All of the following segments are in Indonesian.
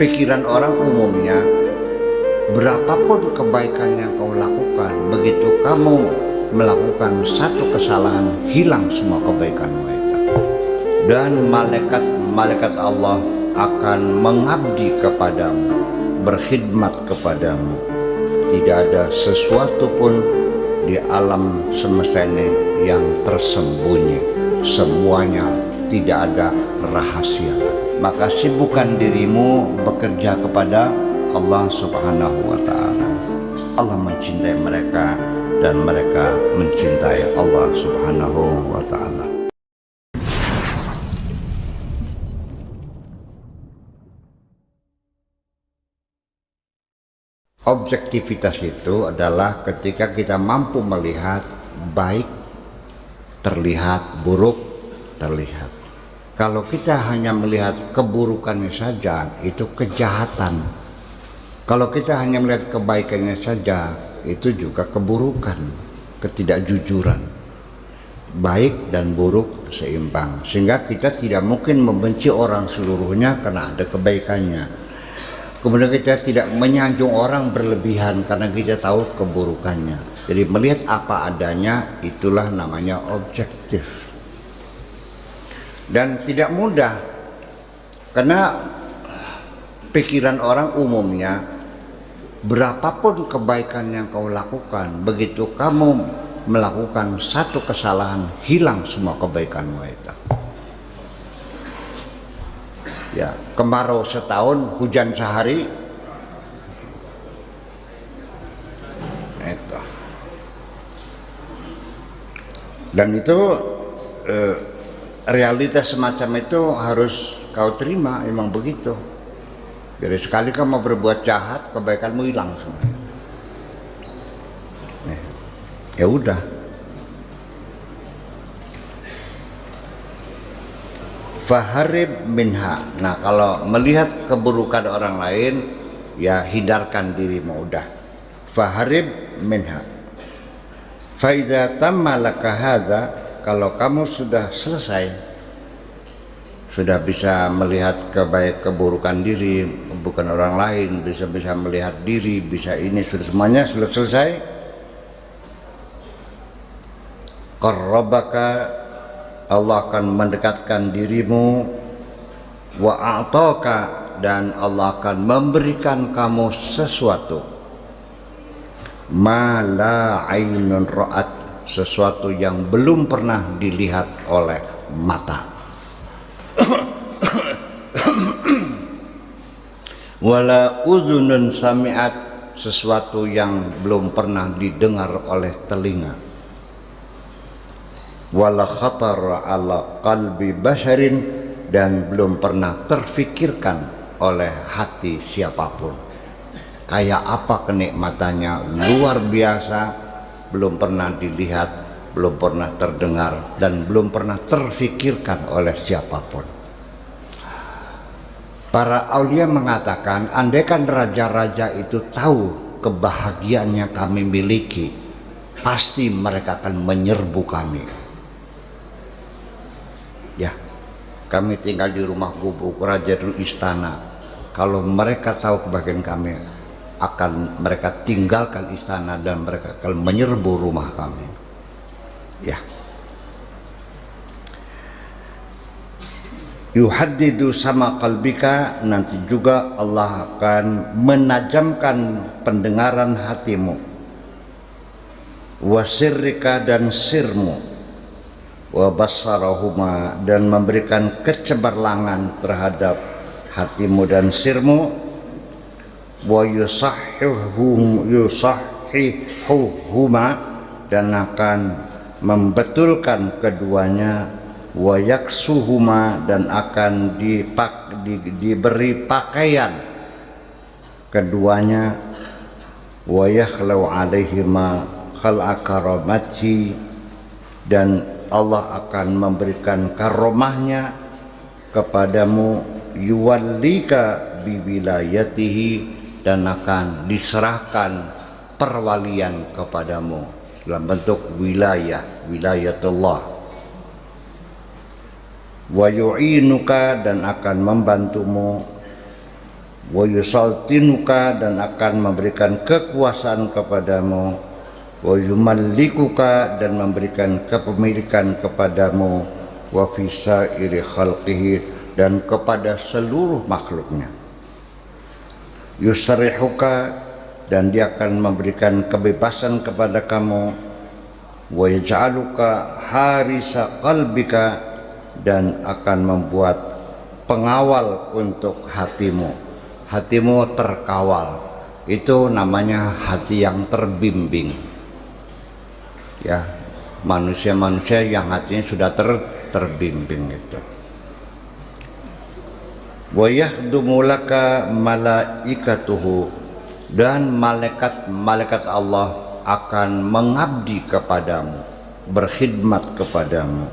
pikiran orang umumnya, berapapun kebaikan yang kau lakukan, begitu kamu melakukan satu kesalahan, hilang semua kebaikanmu itu. Dan malaikat Allah akan mengabdi kepadamu, berkhidmat kepadamu. Tidak ada sesuatu pun di alam semesta ini yang tersembunyi. Semuanya tidak ada rahasia. Maka sibukkan dirimu bekerja kepada Allah Subhanahu wa Ta'ala. Allah mencintai mereka dan mereka mencintai Allah Subhanahu wa Ta'ala. Objektivitas itu adalah ketika kita mampu melihat baik terlihat, buruk terlihat. Kalau kita hanya melihat keburukannya saja, itu kejahatan. Kalau kita hanya melihat kebaikannya saja, itu juga keburukan, ketidakjujuran. Baik dan buruk seimbang, sehingga kita tidak mungkin membenci orang seluruhnya karena ada kebaikannya. Kemudian kita tidak menyanjung orang berlebihan karena kita tahu keburukannya. Jadi melihat apa adanya, itulah namanya objektif. Dan tidak mudah, karena pikiran orang umumnya, berapapun kebaikan yang kau lakukan, begitu kamu melakukan satu kesalahan, hilang semua kebaikanmu itu. Ya, kemarau setahun, hujan sehari. Itu. Dan itu realitas semacam itu harus kau terima, memang begitu. Jadi sekali kamu berbuat jahat, kebaikanmu hilang semuanya. Ya udah. Faharib minha. Nah, kalau melihat keburukan orang lain, ya hindarkan dirimu, udah. Faharib minha. Fa idza tamma laka hadza, kalau kamu sudah selesai, sudah bisa melihat keburukan diri, bukan orang lain, bisa melihat diri, bisa ini, sudah semuanya sudah selesai. Qarrabaka, Allah akan mendekatkan dirimu, wa a'taka, dan Allah akan memberikan kamu sesuatu, ma la ainun ra'at, sesuatu yang belum pernah dilihat oleh mata, wala udhunun sami'at, sesuatu yang belum pernah didengar oleh telinga, wala khatar ala qalbi basharin, dan belum pernah terfikirkan oleh hati siapapun. Kayak apa kenikmatannya, luar biasa, belum pernah dilihat, belum pernah terdengar, dan belum pernah terfikirkan oleh siapapun. Para aulia mengatakan, andaikan raja-raja itu tahu kebahagiaan yang kami miliki, pasti mereka akan menyerbu kami. Ya, kami tinggal di rumah gubuk, raja di istana. Kalau mereka tahu kebahagiaan kami, akan mereka tinggalkan istana dan mereka akan menyerbu rumah kami. Ya. Yuhaddidu sama qalbika, nanti juga Allah akan menajamkan pendengaran hatimu, wasirrika, dan sirmu, wa basarahuma, dan memberikan kecemerlangan terhadap hatimu dan sirmu, wa yusahihuhuma, dan akan membetulkan keduanya, wa yaksuhuma, dan akan diberi pakaian keduanya, wa yakhlau alaihima khal'a karamati, dan Allah akan memberikan karomahnya kepadamu, yuwallika biwilayatihi, dan akan diserahkan perwalian kepadamu dalam bentuk wilayatullah, wa yu'inuka, dan akan membantumu, wa yusaltinuka, dan akan memberikan kekuasaan kepadamu, wa yumallikuka, dan memberikan kepemilikan kepadamu, wa fi sairi khalqihi, dan kepada seluruh makhluknya, yusrihuka, dan dia akan memberikan kebebasan kepada kamu, wa yaj'aluka harisa qalbika, dan akan membuat pengawal untuk hatimu. Hatimu terkawal, itu namanya hati yang terbimbing. Ya, manusia-manusia yang hatinya sudah terbimbing itu. Wa yakhdumu laka malaikatuhu, dan malaikat Allah akan mengabdi kepadamu, berkhidmat kepadamu.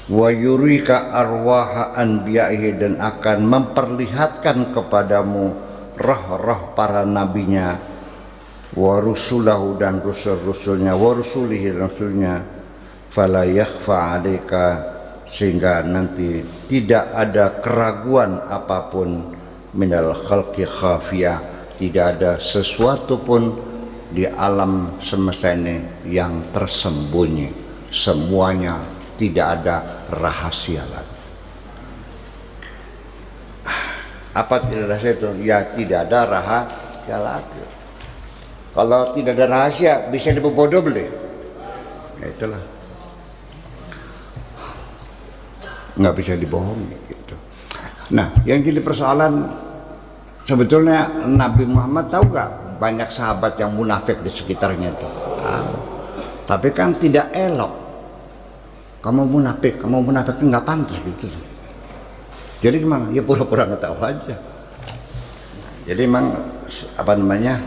Wa yurika arwaha anbiya'ihi, dan akan memperlihatkan kepadamu roh-roh para nabinya, wa rusulahu, dan rusul-rusulnya, wa rusulihi, rasulnya, fala yakhfa 'alaika, sehingga nanti tidak ada keraguan apapun, minal khalqi khafiyah, tidak ada sesuatu pun di alam semesta ini yang tersembunyi, semuanya tidak ada rahasia lagi. Apa tidak rahasia itu? Ya, tidak ada rahasia lagi. Kalau tidak ada rahasia, bisa dibodoh boleh? Ya itulah, nggak bisa dibohongi gitu. Nah, yang jadi persoalan sebetulnya, Nabi Muhammad tahu nggak banyak sahabat yang munafik di sekitarnya itu. Tapi kan tidak elok. Kamu munafik nggak pantas gitu. Jadi gimana? Ya pura-pura nggak tahu aja. Jadi memang apa namanya?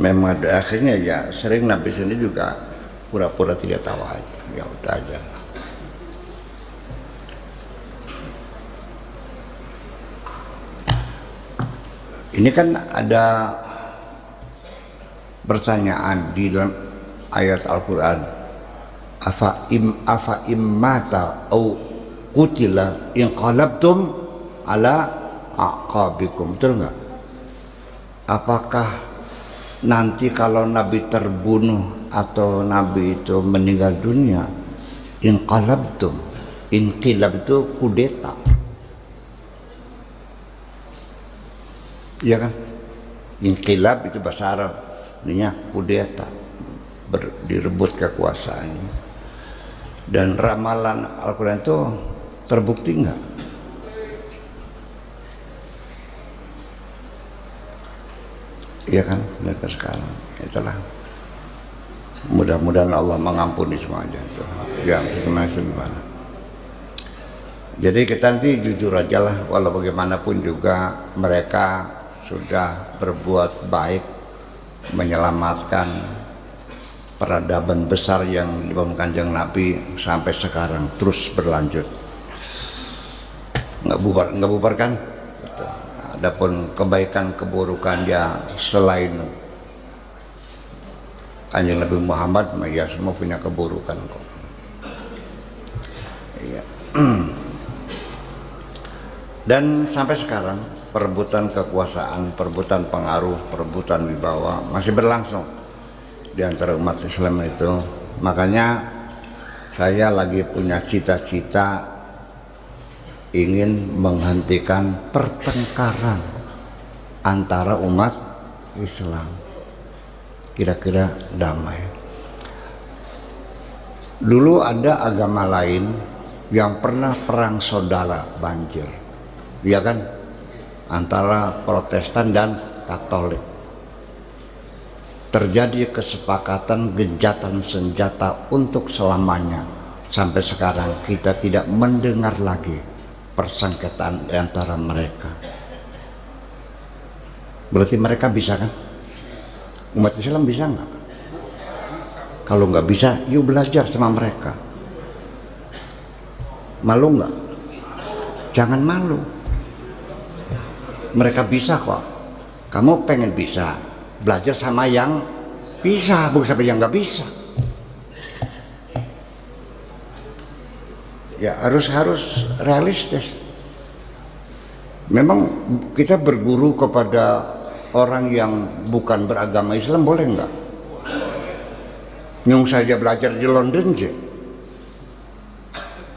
Memang ada akhirnya ya sering Nabi sendiri juga pura-pura tidak tahu aja. Ya udah aja. Ini kan ada pertanyaan di dalam ayat Al-Quran, afa immata au qutila inqalabtum ala aqabikum, betul nggak? Apakah nanti kalau Nabi terbunuh atau Nabi itu meninggal dunia, inqalabtum, inqilab itu kudeta, iya kan? Inqilab itu bahasa Arab, artinya kudeta, direbut kekuasaannya. Dan ramalan Al-Quran itu terbukti enggak? Iya kan, mereka sekarang itulah. Mudah-mudahan Allah mengampuni semuanya itu. Ya, gimana. Jadi kita nanti jujur aja lah, walau bagaimanapun juga mereka sudah berbuat baik, menyelamatkan peradaban besar yang dibangun Kanjeng Nabi sampai sekarang terus berlanjut, nggak bubar kan. Adapun kebaikan keburukan ya selain Kanjeng Nabi Muhammad, ya semua punya keburukan kok. Iya. Dan sampai sekarang perebutan kekuasaan, perebutan pengaruh, perebutan wibawa masih berlangsung di antara umat Islam itu. Makanya saya lagi punya cita-cita ingin menghentikan pertengkaran antara umat Islam, kira-kira damai. Dulu ada agama lain yang pernah perang saudara banjir, ya kan, antara Protestan dan Katolik. Terjadi kesepakatan gencatan senjata untuk selamanya. Sampai sekarang kita tidak mendengar lagi persengketaan antara mereka. Berarti mereka bisa kan? Umat Islam bisa nggak? Kalau nggak bisa, yuk belajar sama mereka. Malu nggak? Jangan malu. Mereka bisa kok. Kamu pengen bisa, belajar sama yang bisa, bukan sama yang nggak bisa. Ya harus realistis. Memang kita berguru kepada orang yang bukan beragama Islam boleh nggak? Nyung saja belajar di London aja.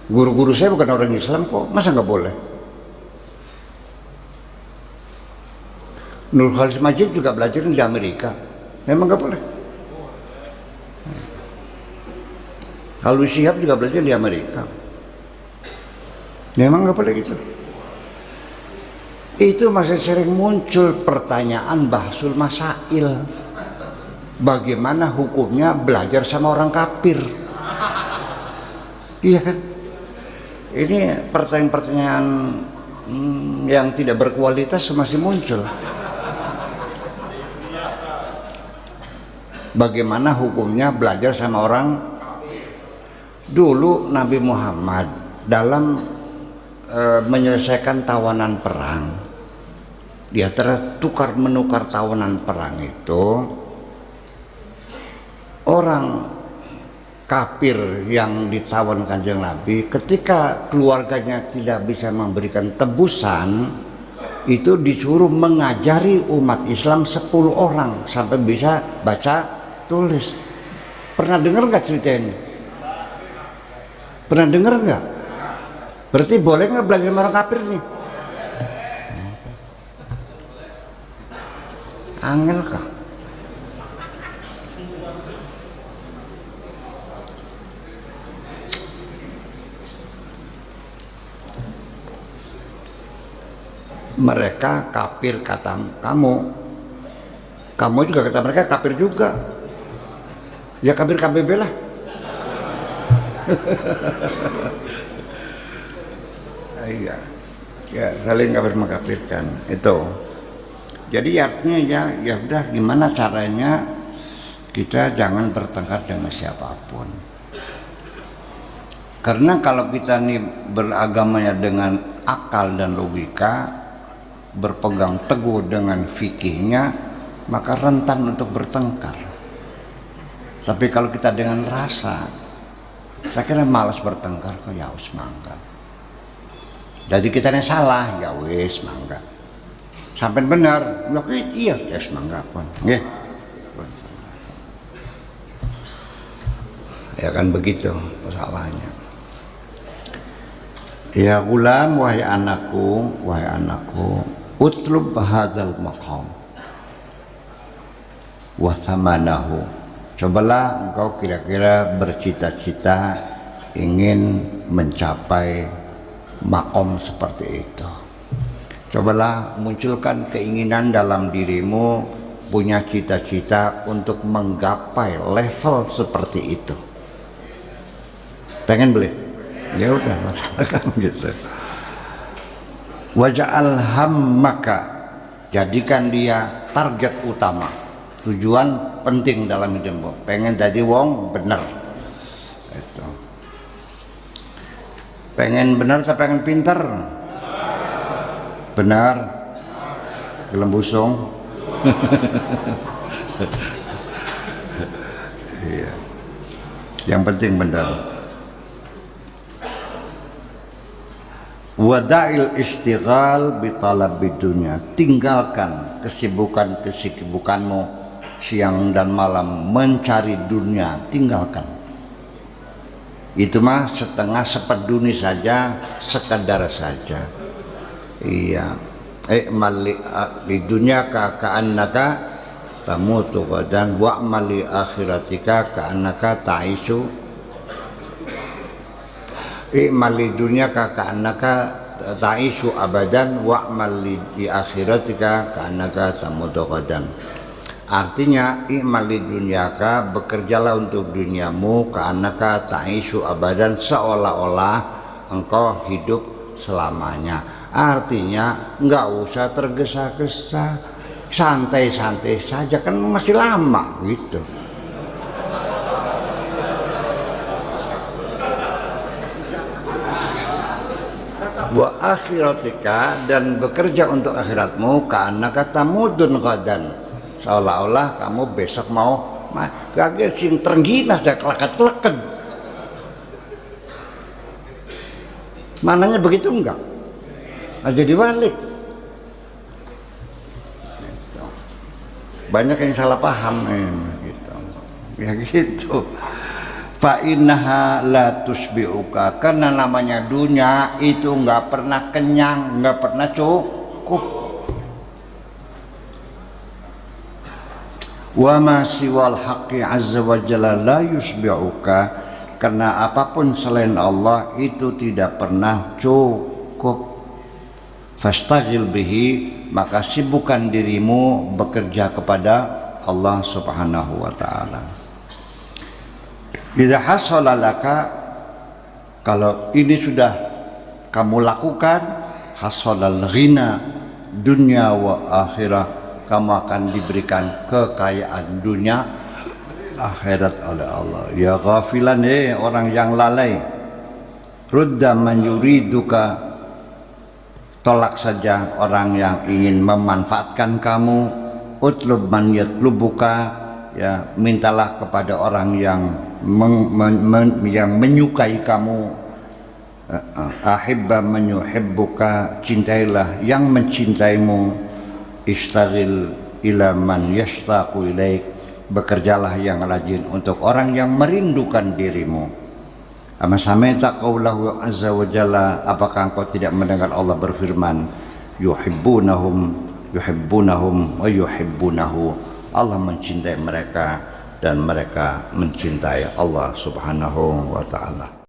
Guru-guru saya bukan orang Islam kok, masa nggak boleh? Nur Khalis Majid juga belajar di Amerika, memang nggak boleh. Alwi Shihab juga belajar di Amerika, memang nggak boleh gitu. Itu masih sering muncul pertanyaan bahsul masail. Bagaimana hukumnya belajar sama orang kafir? Iya kan? Ini pertanyaan-pertanyaan yang tidak berkualitas masih muncul. Bagaimana hukumnya belajar sama orang? Dulu Nabi Muhammad dalam menyelesaikan tawanan perang, di antara tukar menukar tawanan perang itu, orang kafir yang ditawan Kanjeng Nabi, ketika keluarganya tidak bisa memberikan tebusan, itu disuruh mengajari umat Islam 10 orang sampai bisa baca tulis. Pernah dengar nggak cerita ini? Pernah dengar nggak? Berarti boleh nggak belajar sama orang kafir nih? Angel kah? Mereka kafir kata kamu juga kata mereka kafir juga. Ya kafir KBB lah. Iya, ya saling kafir mengkafirkan itu. Jadi artinya ya udah gimana caranya kita jangan bertengkar dengan siapapun. Karena kalau kita nih beragamanya dengan akal dan logika, berpegang teguh dengan fikihnya, maka rentan untuk bertengkar. Tapi kalau kita dengan rasa, saya kira malas bertengkar kok, ya wis mangga. Jadi kita yang salah, ya wis mangga. Sampai benar, iya, ya wis mangga pun. Nggih. Ya kan begitu masalahnya. Ya gulam, wahai anakku, utlub hadzal maqam wa thamanahu. Cobalah engkau kira-kira bercita-cita ingin mencapai makom seperti itu. Cobalah munculkan keinginan dalam dirimu, punya cita-cita untuk menggapai level seperti itu. Pengen beli? Ya udah, laksanakan gitu. Waja'al hammaka, jadikan dia target utama, tujuan penting dalam hidupmu. Pengen jadi wong bener itu. Pengen bener atau pengen pinter? Benar. Gelem busung. Iya. Yang penting benar. Wada'il istighal bitalabid dunya, tinggalkan kesibukanmu siang dan malam mencari dunia, tinggalkan. Itu mah setengah sepeduni saja, sekadar saja. Iya. Mali dunya ka'annaka tamutu qadan wa mali akhiratika ka'annaka ta'isu. Mali dunya ka'annaka ta'isu abadan wa mali di akhiratika ka'annaka tamutu qadan. Artinya i'mali dunyaka, bekerjalah untuk duniamu, ka'annaka ta'isu abadan, seolah-olah engkau hidup selamanya. Artinya nggak usah tergesa-gesa, santai-santai saja, kan masih lama gitu. Wa akhiratika, dan bekerja untuk akhiratmu, ka'annaka tamudun qadan, seolah-olah kamu besok mau gak sing terengginas dan kelakat-kelakat. Mananya begitu enggak? Jadi balik. banyak yang salah paham gitu. Ya gitu. Fa innaha la tusbi'uka, karena namanya dunia itu nggak pernah kenyang, nggak pernah cukup. Wa ma siwal haqqi azza wa jalla la yusbi'uka, karena apapun selain Allah itu tidak pernah cukup. Fastaghil bihi, maka sibukkan dirimu bekerja kepada Allah Subhanahu wa taala. Idza hasala laka, kalau ini sudah kamu lakukan, hasalal ghina dunya wa akhirah, kamu akan diberikan kekayaan dunia akhirat oleh Allah. Ya ghafilan, orang yang lalai, rudda man yuriduka, tolak saja orang yang ingin memanfaatkan kamu. Utlub man yatlubuka, ya mintalah kepada orang yang menyukai kamu. Ahibba man yuhibbuka, cintailah yang mencintaimu. Istaghil ila man yashtaqu ilaik, bekerjalah yang rajin untuk orang yang merindukan dirimu. Ama sami'ta qaulahu azza wa jalla, apakah engkau tidak mendengar Allah berfirman, yuhibbunahum wa yuhibbunahu, Allah mencintai mereka dan mereka mencintai Allah Subhanahu wa ta'ala.